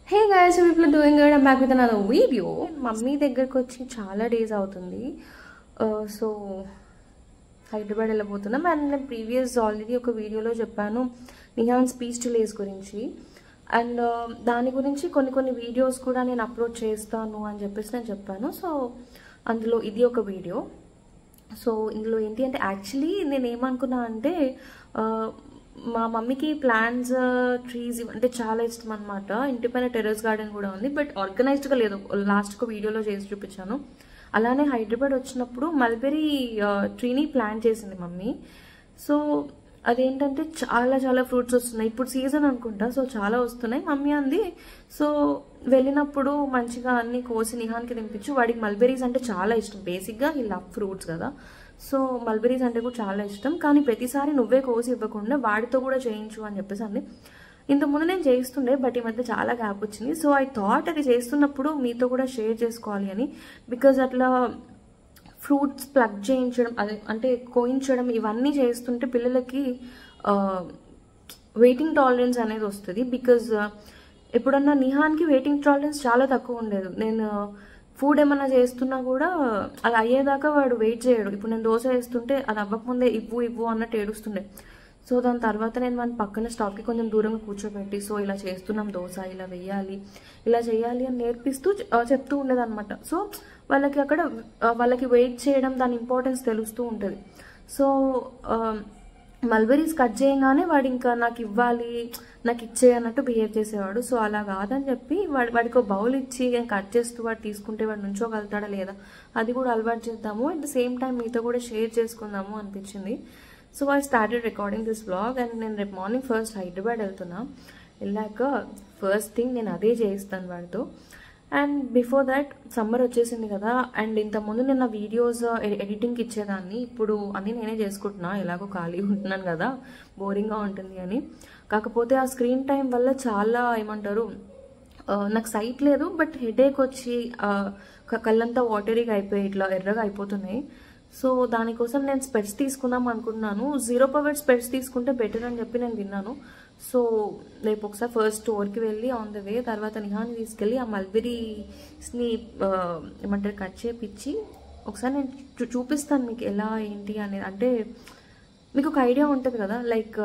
Hey guys, so people are doing good. I'm back with another video. Mummy దగ్గరకు వచ్చి చాలా days అవుతుంది. So Hyderabad వెళ్ళబోతున్నాం. And నేను previous already ఒక వీడియోలో చెప్పాను నిహాన్ స్పీచ్ డిలేస్ గురించి. అండ్ దాని గురించి కొన్ని వీడియోస్ కూడా నేను అప్లోడ్ చేస్తాను అని చెప్పేసి నేను చెప్పాను. సో అందులో ఇది ఒక వీడియో. సో ఇందులో ఏంటి అంటే యాక్చువల్లీ నేను ఏమనుకున్నా అంటే మా మమ్మీకి ప్లాంట్స్ ట్రీస్ అంటే చాలా ఇష్టం అనమాట. ఇంటి పైన టెర్రస్ గార్డెన్ కూడా ఉంది, బట్ ఆర్గనైజ్డ్గా లేదు. లాస్ట్ ఒక వీడియోలో చేసి చూపించాను. అలానే హైదరాబాద్ వచ్చినప్పుడు మల్బెరీ ట్రీని ప్లాంట్ చేసింది మమ్మీ. సో అదేంటంటే చాలా ఫ్రూట్స్ వస్తున్నాయి. ఇప్పుడు సీజన్ అనుకుంటా, సో చాలా వస్తున్నాయి. మమ్మీ అంది సో వెళ్ళినప్పుడు మంచిగా అన్ని కోసి నిహాన్కి తినిపించు, వాడికి మల్బెరీస్ అంటే చాలా ఇష్టం. బేసిక్గా ఈ లవ్ ఫ్రూట్స్ కదా, సో మల్బెరీస్ అంటే కూడా చాలా ఇష్టం. కానీ ప్రతిసారి నువ్వే కోసి ఇవ్వకుండా వాడితో కూడా చేయించు అని చెప్పేసి అంది. ఇంతకుముందు నేను చేస్తుండే, బట్ ఈ మధ్య చాలా గ్యాప్ వచ్చింది. సో ఐ థాట్ అది చేస్తున్నప్పుడు మీతో కూడా షేర్ చేసుకోవాలి అని. బికాజ్ అట్లా ఫ్రూట్స్ ప్లగ్ చేయించడం, అదే అంటే కోయించడం, ఇవన్నీ చేస్తుంటే పిల్లలకి వెయిటింగ్ టాలరెన్స్ అనేది వస్తుంది. బికాజ్ ఎప్పుడన్నా నిహాన్కి వెయిటింగ్ టాలరెన్స్ చాలా తక్కువ ఉండేది. నేను ఫుడ్ ఏమన్నా చేస్తున్నా కూడా అది అయ్యేదాకా వాడు వెయిట్ చేయడు. ఇప్పుడు నేను దోశ వేస్తుంటే అది అవ్వకముందే ఇవ్వు అన్నట్టు ఏడుస్తుండే. సో దాని తర్వాత నేను మన పక్కన స్టాప్కి కొంచెం దూరంగా కూర్చోబెట్టి, సో ఇలా చేస్తున్నాం దోశ, ఇలా వేయాలి, ఇలా చేయాలి అని నేర్పిస్తూ చెప్తూ ఉండేదన్నమాట. సో వాళ్ళకి అక్కడ వాళ్ళకి వెయిట్ చేయడం, దాని ఇంపార్టెన్స్ తెలుస్తూ ఉంటుంది. సో మల్బెరీస్ కట్ చేయగానే వాడు ఇంకా నాకు ఇవ్వాలి, నాకు ఇచ్చే అన్నట్టు బిహేవ్ చేసేవాడు. సో అలా కాదని చెప్పి వాడికి ఒక బౌల్ ఇచ్చి కట్ చేస్తూ వాడు తీసుకుంటే వాడు నుంచోగలుగుతాడా లేదా అది కూడా అలవాటు చేద్దాము. అట్ ద సేమ్ టైం మీతో కూడా షేర్ చేసుకుందాము అనిపించింది. So I started recording this vlog. And నేను రేపు మార్నింగ్ ఫస్ట్ హైదరాబాద్ వెళ్తున్నా. వెళ్ళాక ఫస్ట్ థింగ్ నేను అదే చేయిస్తాను వాడితో. అండ్ బిఫోర్ దాట్ సమ్మర్ వచ్చేసింది కదా, అండ్ ఇంతకుముందు నేను నా వీడియోస్ ఎడిటింగ్కి ఇచ్చేదాన్ని. ఇప్పుడు అన్నీ నేనే చేసుకుంటున్నా, ఎలాగో ఖాళీగా ఉంటున్నాను కదా, బోరింగ్గా ఉంటుంది అని. కాకపోతే ఆ స్క్రీన్ టైం వల్ల చాలా ఏమంటారు, నాకు సైట్ లేదు, బట్ హెడేక్ వచ్చి కళ్ళంతా వాటరీగా అయిపోయి ఇట్లా ఎర్రగా అయిపోతున్నాయి. సో దానికోసం నేను స్పెట్స్ తీసుకుందాం అనుకుంటున్నాను. 0 పవర్ స్పెట్స్ తీసుకుంటే బెటర్ అని చెప్పి నేను విన్నాను. సో రేపు ఒకసారి ఫస్ట్ స్టోర్కి వెళ్ళి ఆన్ ద వే తర్వాత నిహాన్ని తీసుకెళ్ళి ఆ మల్బెరీస్ని ఏమంటారు కట్ చేపించి ఒకసారి నేను చూపిస్తాను మీకు ఎలా ఏంటి అనేది. అంటే మీకు ఒక ఐడియా ఉంటుంది కదా, లైక్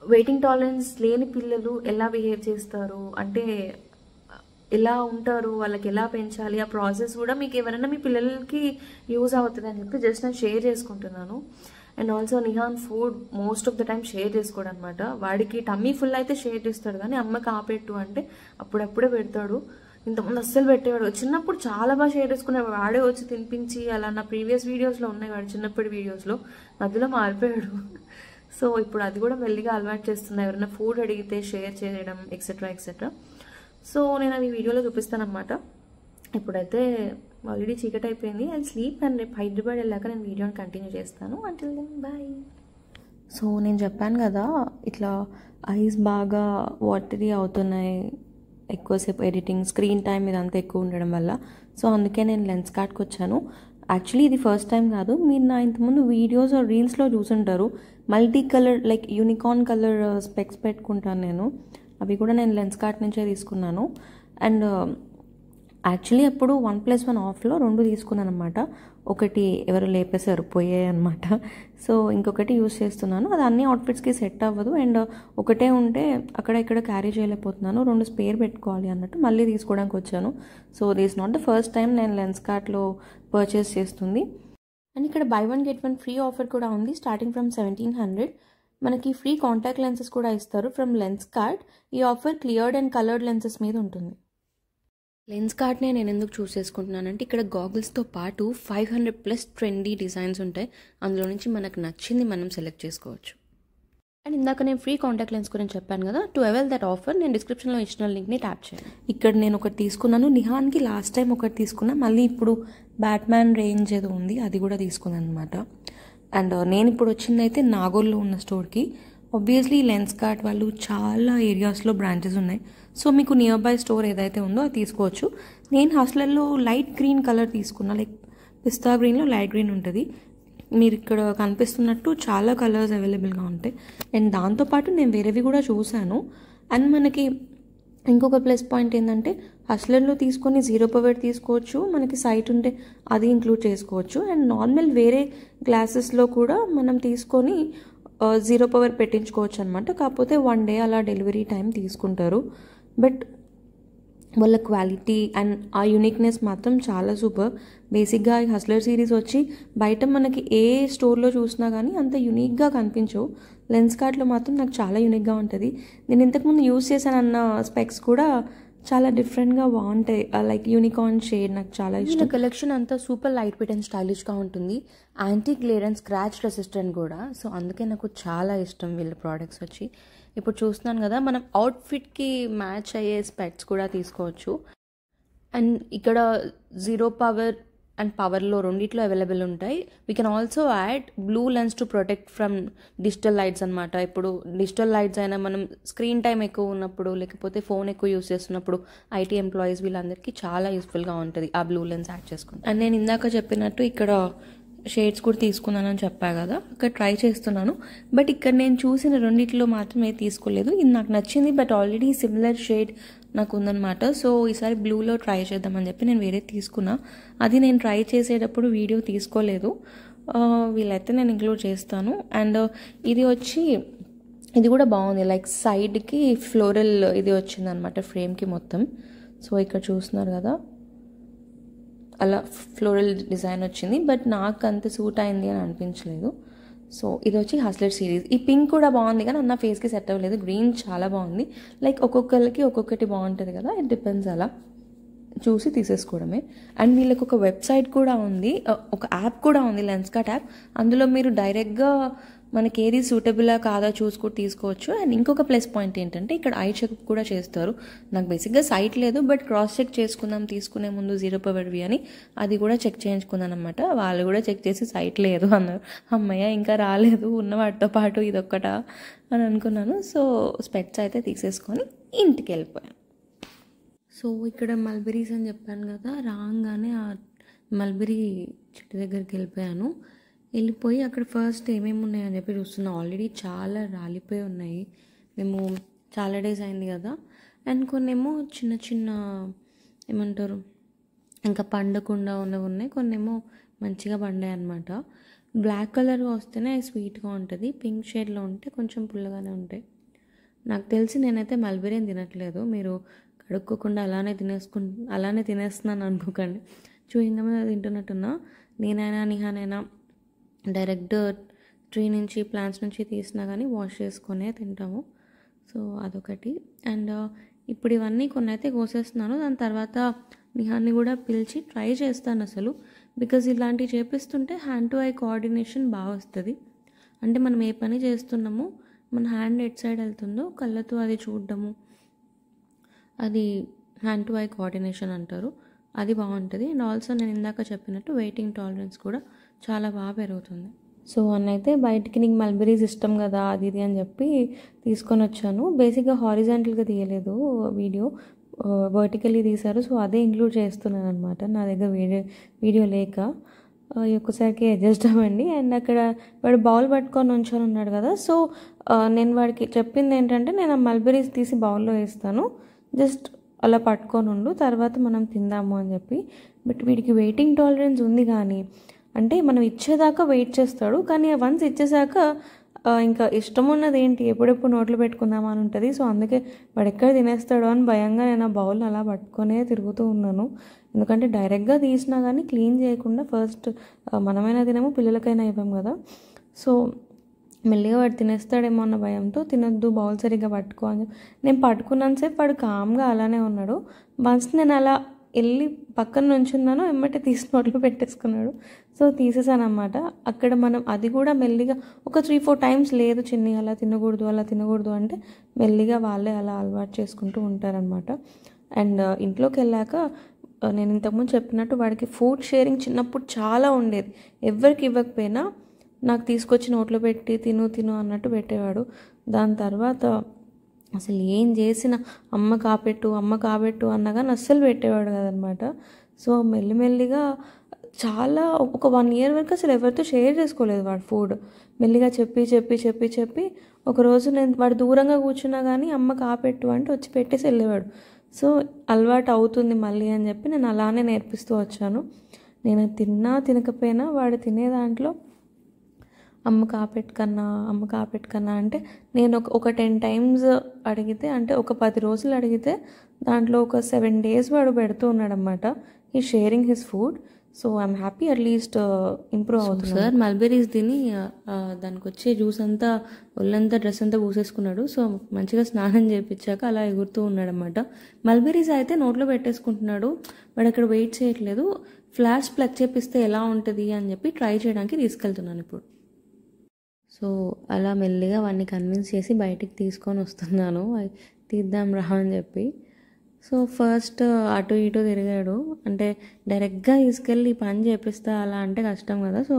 వెయిటింగ్ టాలరెన్స్ లేని పిల్లలు ఎలా బిహేవ్ చేస్తారు, అంటే ఎలా ఉంటారు, వాళ్ళకి ఎలా పెంచాలి, ఆ ప్రాసెస్ కూడా మీకు ఎవరైనా మీ పిల్లలకి యూజ్ అవుతుంది అని చెప్పి జస్ట్ నేను షేర్ చేసుకుంటున్నాను. And also Nihan food most of the time share చేసుకోడు అనమాట. వాడికి టమ్మీ ఫుల్ అయితే షేర్ చేస్తాడు, కానీ అమ్మకి ఆపెట్టు అంటే అప్పుడప్పుడే పెడతాడు. ఇంతకుముందు అస్సలు పెట్టేవాడు. చిన్నప్పుడు చాలా బాగా షేర్ చేసుకునేవాడు, వాడే వచ్చి తినిపించి అలా. నా ప్రీవియస్ వీడియోస్లో ఉన్నాయి వాడు చిన్నప్పటి వీడియోస్లో, మధ్యలో మారిపోయాడు. సో ఇప్పుడు అది కూడా మెల్లిగా అలవాటు చేస్తున్నా, ఎవరైనా ఫుడ్ అడిగితే షేర్ చేయడం ఎక్సెట్రా. సో నేను అవి వీడియోలో చూపిస్తాను అనమాట. ఇప్పుడైతే ఆల్రెడీ చీకటి అయిపోయింది. And sleep. అండ్ రేపు హైదరాబాద్ వెళ్ళాక నేను వీడియోని కంటిన్యూ చేస్తాను. Until then bye. సో నేను చెప్పాను కదా ఇట్లా ఐస్ బాగా వాటరీ అవుతున్నాయి ఎక్కువసేపు ఎడిటింగ్, స్క్రీన్ టైం ఇదంతా ఎక్కువ ఉండడం వల్ల. సో అందుకే నేను లెన్స్ కార్ట్కి వచ్చాను. యాక్చువల్లీ ఇది ఫస్ట్ టైం కాదు, మీరు నా ఇంతకుముందు వీడియోస్ రీల్స్లో చూసుంటారు. Multi colour like unicorn colour specs పెట్టుకుంటాను నేను. అవి కూడా నేను లెన్స్ కార్ట్ నుంచే తీసుకున్నాను. అండ్ యాక్చువల్లీ అప్పుడు 1+1 ఆఫ్లో 2 తీసుకున్నాను అనమాట. ఒకటి ఎవరు లేపేశారు, పోయాయి అనమాట. సో ఇంకొకటి యూజ్ చేస్తున్నాను. అది అన్ని అవుట్ఫిట్స్కి సెట్ అవ్వదు. అండ్ ఒకటే ఉంటే అక్కడ ఇక్కడ క్యారీ చేయలేకపోతున్నాను, 2 స్పేర్ పెట్టుకోవాలి అన్నట్టు మళ్ళీ తీసుకోవడానికి వచ్చాను. So this not the first time నేను లెన్స్ కార్ట్లో పర్చేస్ చేస్తుంది. అండ్ ఇక్కడ బై 1 get 1 ఫ్రీ ఆఫర్ కూడా ఉంది. స్టార్టింగ్ ఫ్రమ్ 1700 మనకి ఫ్రీ కాంటాక్ట్ లెన్సెస్ కూడా ఇస్తారు ఫ్రమ్ లెన్స్ కార్ట్. ఈ offer cleared and coloured lenses మీద ఉంటుంది. లెన్స్ కార్ట్నే నేను ఎందుకు చూస్ చేసుకుంటున్నానంటే ఇక్కడ గాగుల్స్తో పాటు 500+ ట్రెండీ డిజైన్స్ ఉంటాయి. అందులో నుంచి మనకు నచ్చింది మనం సెలెక్ట్ చేసుకోవచ్చు. అండ్ ఇందాక నేను ఫ్రీ కాంటాక్ట్ లెన్స్ గురించి చెప్పాను కదా, టు అవైల్ దట్ ఆఫర్ నేను డిస్క్రిప్షన్లో ఇచ్చిన లింక్ని ట్యాప్ చేయండి. ఇక్కడ నేను ఒకటి తీసుకున్నాను. నిహాన్కి లాస్ట్ టైం ఒకటి తీసుకున్నా, మళ్ళీ ఇప్పుడు బ్యాట్మ్యాన్ రేంజ్ ఏదో ఉంది అది కూడా తీసుకున్నాను అనమాట. అండ్ నేను ఇప్పుడు వచ్చిందైతే నాగోల్లో ఉన్న స్టోర్కి. ఆబ్వియస్లీ లెన్స్ కార్ట్ వాళ్ళు చాలా ఏరియాస్లో బ్రాంచెస్ ఉన్నాయి. సో మీకు నియర్ బై స్టోర్ ఏదైతే ఉందో అది తీసుకోవచ్చు. నేను హాస్టల్లో లైట్ గ్రీన్ కలర్ తీసుకున్నా, లైక్ పిస్తా గ్రీన్లో లైట్ గ్రీన్ ఉంటుంది. మీరు ఇక్కడ కనిపిస్తున్నట్టు చాలా కలర్స్ అవైలబుల్గా ఉంటాయి. అండ్ దాంతోపాటు నేను వేరేవి కూడా చూశాను. అండ్ మనకి ఇంకొక ప్లస్ పాయింట్ ఏంటంటే హస్లర్లో తీసుకొని జీరో పవర్ తీసుకోవచ్చు, మనకి సైట్ ఉంటే అది ఇంక్లూడ్ చేసుకోవచ్చు. అండ్ నార్మల్ వేరే గ్లాసెస్లో కూడా మనం తీసుకొని జీరో పవర్ పెట్టించుకోవచ్చు అనమాట. కాకపోతే 1 day అలా డెలివరీ టైం తీసుకుంటారు. బట్ వాళ్ళ క్వాలిటీ అండ్ ఆ యూనిక్నెస్ మాత్రం చాలా సూపర్. బేసిక్గా ఈ హస్లర్ సిరీస్ వచ్చి బయట మనకి ఏ స్టోర్లో చూసినా కానీ అంత యూనిక్గా కనిపించవు. లెన్స్కార్ట్లో మాత్రం నాకు చాలా యూనిక్గా ఉంటుంది. నేను ఇంతకుముందు యూస్ చేశానన్న స్పెక్స్ కూడా చాలా డిఫరెంట్గా బాగుంటాయి. లైక్ యూనికార్న్ షేడ్ నాకు చాలా ఇష్టం. కలెక్షన్ అంతా సూపర్ లైట్ వెయిట్ అండ్ స్టైలిష్గా ఉంటుంది. Anti glare and scratch resistant కూడా. సో అందుకే నాకు చాలా ఇష్టం వీళ్ళ ప్రోడక్ట్స్ వచ్చి. ఇప్పుడు చూస్తున్నాను కదా, మనం అవుట్ఫిట్కి మ్యాచ్ అయ్యే స్పెక్ట్స్ కూడా తీసుకోవచ్చు. అండ్ ఇక్కడ జీరో పవర్ అండ్ పవర్లో రెండిట్లో అవైలబుల్ ఉంటాయి. We can also add blue lens to protect from digital lights అనమాట. ఇప్పుడు డిజిటల్ లైట్స్ అయినా మనం స్క్రీన్ టైం ఎక్కువ ఉన్నప్పుడు, లేకపోతే ఫోన్ ఎక్కువ యూస్ చేస్తున్నప్పుడు ఐటీ ఎంప్లాయీస్ వీళ్ళందరికీ చాలా యూస్ఫుల్గా ఉంటుంది ఆ బ్లూ లెన్స్ యాడ్ చేసుకుంటాం. అండ్ నేను ఇందాక చెప్పినట్టు ఇక్కడ షేడ్స్ కూడా తీసుకున్నానని చెప్పా కదా, అక్కడ ట్రై చేస్తున్నాను. బట్ ఇక్కడ నేను చూసిన రెండిట్లో మాత్రమే తీసుకోలేదు. ఇది నాకు నచ్చింది, బట్ ఆల్రెడీ సిమిలర్ షేడ్ నాకు ఉందన్నమాట. సో ఈసారి బ్లూలో ట్రై చేద్దామని చెప్పి నేను వేరే తీసుకున్నా. అది నేను ట్రై చేసేటప్పుడు వీడియో తీసుకోలేదు, వీలైతే నేను ఇంక్లూడ్ చేస్తాను. అండ్ ఇది వచ్చి ఇది కూడా బాగుంది, లైక్ సైడ్కి ఫ్లోరల్ ఇది వచ్చిందనమాట ఫ్రేమ్కి మొత్తం. సో ఇక్కడ చూస్తున్నారు కదా, అలా ఫ్లోరల్ డిజైన్ వచ్చింది. బట్ నాకు అంత సూట్ అయింది అని అనిపించలేదు. సో ఇది వచ్చి హస్లర్ సిరీస్. ఈ పింక్ కూడా బాగుంది కానీ నా ఫేస్కి సెట్ అవ్వలేదు. గ్రీన్ చాలా బాగుంది. లైక్ ఒక్కొక్కరికి ఒక్కొక్కటి బాగుంటుంది కదా, ఇట్ డిపెండ్స్, అలా చూసి తీసేసుకోవడమే. అండ్ వీళ్ళకి ఒక వెబ్సైట్ కూడా ఉంది, ఒక యాప్ కూడా ఉంది, లెన్స్కార్ట్ యాప్. అందులో మీరు డైరెక్ట్గా మనకి ఏది సూటబులా కాదా చూసుకొని తీసుకోవచ్చు. అండ్ ఇంకొక ప్లస్ పాయింట్ ఏంటంటే ఇక్కడ ఐ చెక్ కూడా చేస్తారు. నాకు బేసిక్గా సైట్ లేదు, బట్ క్రాస్ చెక్ చేసుకుందాం తీసుకునే ముందు జీరో పవర్వి అని, అది కూడా చెక్ చేయించుకున్నాను అనమాట. వాళ్ళు కూడా చెక్ చేసి సైట్ లేదు అన్నారు. అమ్మయ్య ఇంకా రాలేదు, ఉన్న వాటితో పాటు ఇదొక్కట అని అనుకున్నాను. సో స్పెక్ట్స్ అయితే తీసేసుకొని ఇంటికి వెళ్ళిపోయాను. సో ఇక్కడ మల్బెరీస్ అని చెప్పాను కదా, రాగానే ఆ మల్బెరీ చెట్టు దగ్గరికి వెళ్ళిపోయాను. వెళ్ళిపోయి అక్కడ ఫస్ట్ ఏమేమి ఉన్నాయని చెప్పి చూస్తున్నా. ఆల్రెడీ చాలా రాలిపోయి ఉన్నాయి, మేము చాలా డేస్ అయింది కదా. అండ్ కొన్నేమో చిన్న చిన్న ఏమంటారు ఇంకా పండకుండా ఉన్నవి ఉన్నాయి, కొన్నేమో మంచిగా పండాయి అనమాట. బ్లాక్ కలర్గా వస్తేనే స్వీట్గా ఉంటుంది, పింక్ షేడ్లో ఉంటే కొంచెం పుల్లగానే ఉంటాయి. నాకు తెలిసి నేనైతే మల్బెరీ తినట్లేదు, మీరు కడుక్కోకుండా అలానే తినేస్తున్నాను అనుకోకండి. చూయింగ్ తింటున్నట్టున్నా. నేనైనా నిహానైనా డైరెక్ట్ ట్రీ నుంచి ప్లాంట్స్ నుంచి తీసినా కానీ వాష్ చేసుకొనే తింటాము. సో అదొకటి. అండ్ ఇప్పుడు ఇవన్నీ కొన్ని అయితే కోసేస్తున్నాను. దాని తర్వాత నిహాన్ని కూడా పిలిచి ట్రై చేస్తాను అసలు. బికాజ్ ఇలాంటివి చేపిస్తుంటే హ్యాండ్ టు ఐ కోఆర్డినేషన్ బాగా వస్తుంది. అంటే మనం ఏ పని చేస్తున్నామో మన హ్యాండ్ ఎట్ సైడ్ వెళ్తుందో కళ్ళతో అది చూడడము, అది హ్యాండ్ టు ఐ కోఆర్డినేషన్ అంటారు, అది బాగుంటుంది. అండ్ ఆల్సో నేను ఇందాక చెప్పినట్టు వెయిటింగ్ టాలరెన్స్ కూడా చాలా బాగా పెరుగుతుంది. సో అన్నైతే బయటికి నీకు మల్బెరీస్ ఇష్టం కదా అది ఇది అని చెప్పి తీసుకొని వచ్చాను. బేసిక్గా హారిజాంటల్గా తీయలేదు వీడియో, వర్టికల్లీ తీశారు. సో అదే ఇంక్లూడ్ చేస్తున్నాను అనమాట. నా దగ్గర వీడియో లేక ఒక్కసారికి అడ్జస్ట్ అవ్వండి. అండ్ అక్కడ వాడు బౌల్ పట్టుకొని ఉంచొని ఉన్నాడు కదా. సో నేను వాడికి చెప్పింది ఏంటంటే, నేను ఆ మల్బెరీస్ తీసి బౌల్లో వేస్తాను, జస్ట్ అలా పట్టుకొని ఉండు, తర్వాత మనం తిందాము అని చెప్పి. బట్ వీడికి వెయిటింగ్ టాలరెన్స్ ఉంది, కానీ అంటే మనం ఇచ్చేదాకా వెయిట్ చేస్తాడు, కానీ వన్స్ ఇచ్చేసాక ఇంకా ఇష్టం ఉన్నది ఏంటి ఎప్పుడెప్పుడు నోట్లో పెట్టుకుందామా అని ఉంటుంది. సో అందుకే వాడు ఎక్కడ తినేస్తాడో అని భయంగా నేను ఆ బౌల్ అలా పట్టుకొనే తిరుగుతూ ఉన్నాను. ఎందుకంటే డైరెక్ట్గా తీసినా కానీ క్లీన్ చేయకుండా ఫస్ట్ మనమైనా తినేమో పిల్లలకైనా ఇవ్వం కదా. సో మెల్లిగా వాడు తినేస్తాడేమో అన్న భయంతో తినొద్దు, బౌల్ సరిగ్గా పట్టుకో అని నేను పట్టుకున్నంతసేపు వాడు కామ్గా అలానే ఉన్నాడు. వన్స్ నేను అలా వెళ్ళి పక్కన నుంచున్నాను, ఎమ్మటే తీసి నోట్లో పెట్టేసుకున్నాడు. సో తీసేసాను అన్నమాట. అక్కడ మనం అది కూడా మెల్లిగా ఒక 3-4 టైమ్స్ లేదు చిన్ని అలా తినకూడదు అంటే మెల్లిగా వాళ్ళే అలా అలవాటు చేసుకుంటూ ఉంటారనమాట. అండ్ ఇంట్లోకి వెళ్ళాక నేను ఇంతకుముందు చెప్పినట్టు వాడికి ఫుడ్ షేరింగ్ చిన్నప్పుడు చాలా ఉండేది. ఎవరికి ఇవ్వకపోయినా నాకు తీసుకొచ్చి నోట్లో పెట్టి తిను అన్నట్టు పెట్టేవాడు. దాని తర్వాత అసలు ఏం చేసినా అమ్మ కాబెట్టు అన్నగా అస్సలు పెట్టేవాడు కదనమాట. సో మెల్లిమెల్లిగా చాలా ఒక 1 year వరకు అసలు ఎవరితో షేర్ చేసుకోలేదు వాడు ఫుడ్. మెల్లిగా చెప్పి చెప్పి చెప్పి చెప్పి ఒకరోజు నేను వాడు దూరంగా కూర్చున్నా కానీ అమ్మ కాపెట్టు అంటే వచ్చి పెట్టేసి వెళ్ళేవాడు. సో అలవాటు అవుతుంది మళ్ళీ అని చెప్పి నేను అలానే నేర్పిస్తూ వచ్చాను. నేను తిన్నా తినకపోయినా వాడు తినే దాంట్లో అమ్మ కాపెట్టుకన్నా అంటే నేను ఒక 10 టైమ్స్ అడిగితే, అంటే ఒక 10 రోజులు అడిగితే దాంట్లో ఒక 7 days వాడు పెడుతూ ఉన్నాడనమాట. ఈ sharing his food. So I'm happy, at least improve అవుతుంది సార్. మల్బెరీస్ తిని దానికి వచ్చే జ్యూస్ అంతా ఒళ్ళంతా డ్రెస్ అంతా పూసేసుకున్నాడు. సో మంచిగా స్నానం చేయించాక అలా ఎగురుతూ ఉన్నాడనమాట. మల్బెరీస్ అయితే నోట్లో పెట్టేసుకుంటున్నాడు. వాడు అక్కడ వెయిట్ చేయట్లేదు. ఫ్లాష్ ప్లగ్ చేపిస్తే ఎలా ఉంటుంది అని చెప్పి ట్రై చేయడానికి తీసుకెళ్తున్నాను ఇప్పుడు. సో అలా మెల్లిగా వాడిని కన్విన్స్ చేసి బయటికి తీసుకొని వస్తున్నాను, తీద్దాం రా అని చెప్పి. సో ఫస్ట్ అటు ఇటు తిరిగాడు. అంటే డైరెక్ట్గా తీసుకెళ్ళి పని చేపిస్తా అలా అంటే కష్టం కదా. సో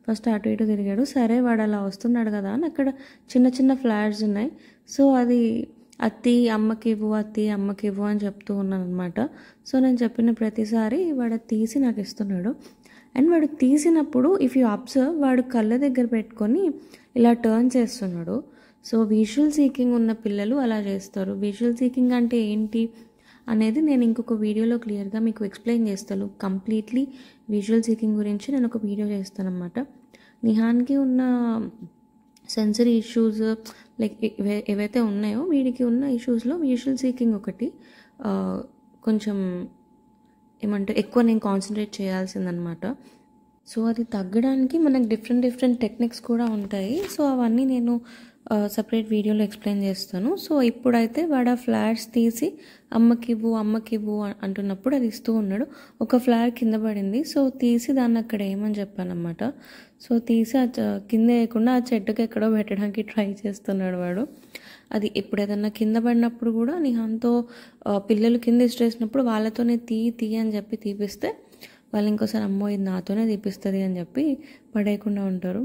ఫస్ట్ అటు ఇటు తిరిగాడు. సరే వాడు అలా వస్తున్నాడు కదా అని అక్కడ చిన్న చిన్న ఫ్లాట్స్ ఉన్నాయి. సో అది అమ్మకి ఇవ్వు అని చెప్తూ ఉన్నాను అనమాట. సో నేను చెప్పిన ప్రతిసారి వాడు తీసి నాకు ఇస్తున్నాడు. అండ్ వాడు తీసినప్పుడు ఇఫ్ యూ అబ్జర్వ్ వాడు కళ్ళ దగ్గర పెట్టుకొని ఇలా టర్న్ చేస్తున్నాడు. సో విజువల్ సీకింగ్ ఉన్న పిల్లలు అలా చేస్తారు. విజువల్ సీకింగ్ అంటే ఏంటి అనేది నేను ఇంకొక వీడియోలో క్లియర్గా మీకు ఎక్స్ప్లెయిన్ చేస్తాను. కంప్లీట్లీ విజువల్ సీకింగ్ గురించి నేను ఒక వీడియో చేస్తాను అన్నమాట. నిహాన్కి ఉన్న సెన్సరీ ఇష్యూస్ లైక్ ఏవైతే ఉన్నాయో వీడికి ఉన్న ఇష్యూస్లో విజువల్ సీకింగ్ ఒకటి కొంచెం ఏమంటారు ఎక్కువ నేను కాన్సన్ట్రేట్ చేయాల్సిందనమాట. సో అది తగ్గడానికి మనకు డిఫరెంట్ టెక్నిక్స్ కూడా ఉంటాయి. సో అవన్నీ నేను సపరేట్ వీడియోలో ఎక్స్ప్లెయిన్ చేస్తాను. సో ఇప్పుడైతే వాడు ఆ ఫ్లాట్స్ తీసి అమ్మకివ్వు అంటున్నప్పుడు అది ఇస్తూ ఉన్నాడు. ఒక ఫ్లాట్ కింద పడింది. సో తీసి దాన్ని అక్కడ ఏమని చెప్పానమాట. సో తీసి కింద వేయకుండా ఆ చెట్టుకి ఎక్కడో పెట్టడానికి ట్రై చేస్తున్నాడు వాడు. అది ఎప్పుడు ఏదన్నా కింద పడినప్పుడు కూడా నిహాన్తో పిల్లలు కింద ఇష్టేసినప్పుడు వాళ్ళతోనే తీ అని చెప్పి తీపిస్తే వాళ్ళు ఇంకోసారి అమ్మో ఇది నాతోనే తీపిస్తుంది అని చెప్పి పడేయకుండా ఉంటారు.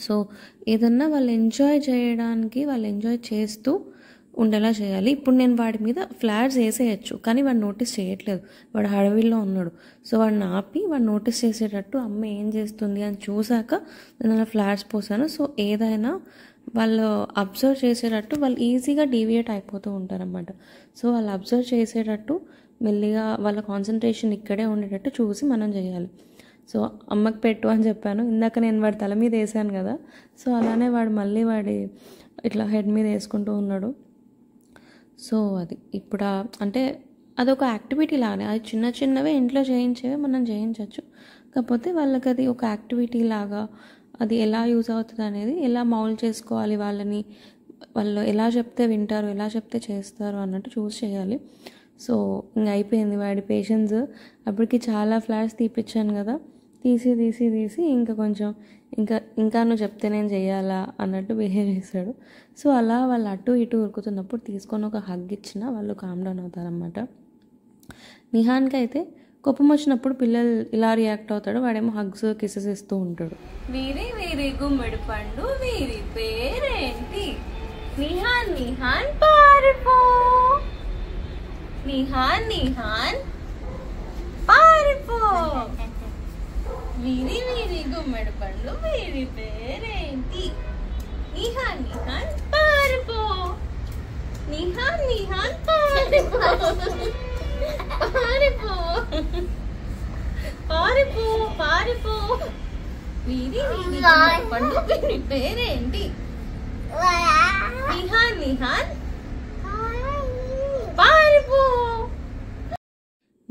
సో ఏదన్నా వాళ్ళు ఎంజాయ్ చేస్తూ ఉండేలా చేయాలి. ఇప్పుడు నేను వాడి మీద ఫ్లాట్స్ వేసేయచ్చు, కానీ వాడు నోటీస్ చేయట్లేదు. వాడు హడవిల్లో ఉన్నాడు. సో వాడిని ఆపి వాడు నోటీస్ చేసేటట్టు అమ్మ ఏం చేస్తుంది అని చూసాక నేను అలా ఫ్లాట్స్ పోసాను. సో ఏదైనా వాళ్ళు అబ్జర్వ్ చేసేటట్టు వాళ్ళు ఈజీగా డీవియేట్ అయిపోతూ ఉంటారన్నమాట. సో వాళ్ళు అబ్జర్వ్ చేసేటట్టు మెల్లిగా వాళ్ళ కాన్సన్ట్రేషన్ ఇక్కడే ఉండేటట్టు చూసి మనం చేయాలి. సో అమ్మకి పెట్టు అని చెప్పాను. ఇందాక నేను వాడి తల మీద వేసాను కదా. సో అలానే వాడు మళ్ళీ వాడి ఇట్లా హెడ్ మీద వేసుకుంటూ ఉన్నాడు. సో అది ఇప్పుడు అంటే అదొక యాక్టివిటీ లాగానే, అది చిన్నవే ఇంట్లో చేయించేవి మనం చేయించవచ్చు. కాకపోతే వాళ్ళకి అది ఒక యాక్టివిటీ లాగా అది ఎలా యూజ్ అవుతుంది అనేది, ఎలా మౌల్డ్ చేసుకోవాలి వాళ్ళని, వాళ్ళు ఎలా చెప్తే వింటారు, ఎలా చెప్తే చేస్తారు అన్నట్టు చూస్ చేయాలి. సో ఇంకా అయిపోయింది వాడి పేషెన్స్. అప్పటికి చాలా ఫ్లాట్స్ తీపిచ్చాను కదా, తీసి ఇంకా కొంచెం ఇంకా నువ్వు చెప్తే నేను చేయాలా అన్నట్టు బిహేవ్ చేశాడు. సో అలా వాళ్ళు అటు ఇటు ఉరుకుతున్నప్పుడు తీసుకొని ఒక హగ్ ఇచ్చినా వాళ్ళు కామ్ డౌన్ అవుతారన్నమాట. నిహాన్కి అయితే కోపం వచ్చినప్పుడు పిల్లలు ఇలా రియాక్ట్ అవుతాడు, వాడేమో హగ్స్ కిసెస్ ఇస్తూ ఉంటాడు. వీరి గుమ్మడి పండు వీరి పేరేంటి? నిహాన్ పారిపో, నిహాన్ పారిపో. వీరి గుమ్మడి పండు వీరి పేరేంటి? నిహాన్ పారిపో, నిహాన్ పారిపో. వీరి గుమ్మడి పండు వీరి పేరేంటి? నిహాన్ పారిపో.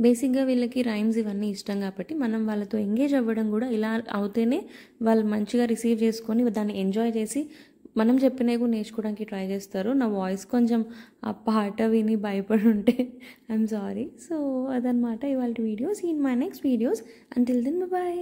బేసిక్గా వీళ్ళకి రైమ్స్ ఇవన్నీ ఇష్టం కాబట్టి మనం వాళ్ళతో ఎంగేజ్ అవ్వడం కూడా ఇలా అవుతేనే వాళ్ళు మంచిగా రిసీవ్ చేసుకొని దాన్ని ఎంజాయ్ చేసి మనం చెప్పినవి నేర్చుకోవడానికి ట్రై చేస్తారు. నా వాయిస్ కొంచెం ఆ పాట విని భయపడి ఉంటే ఐఎమ్ సారీ. సో అదనమాట ఇవాళ videos. In my next videos. Until then bye.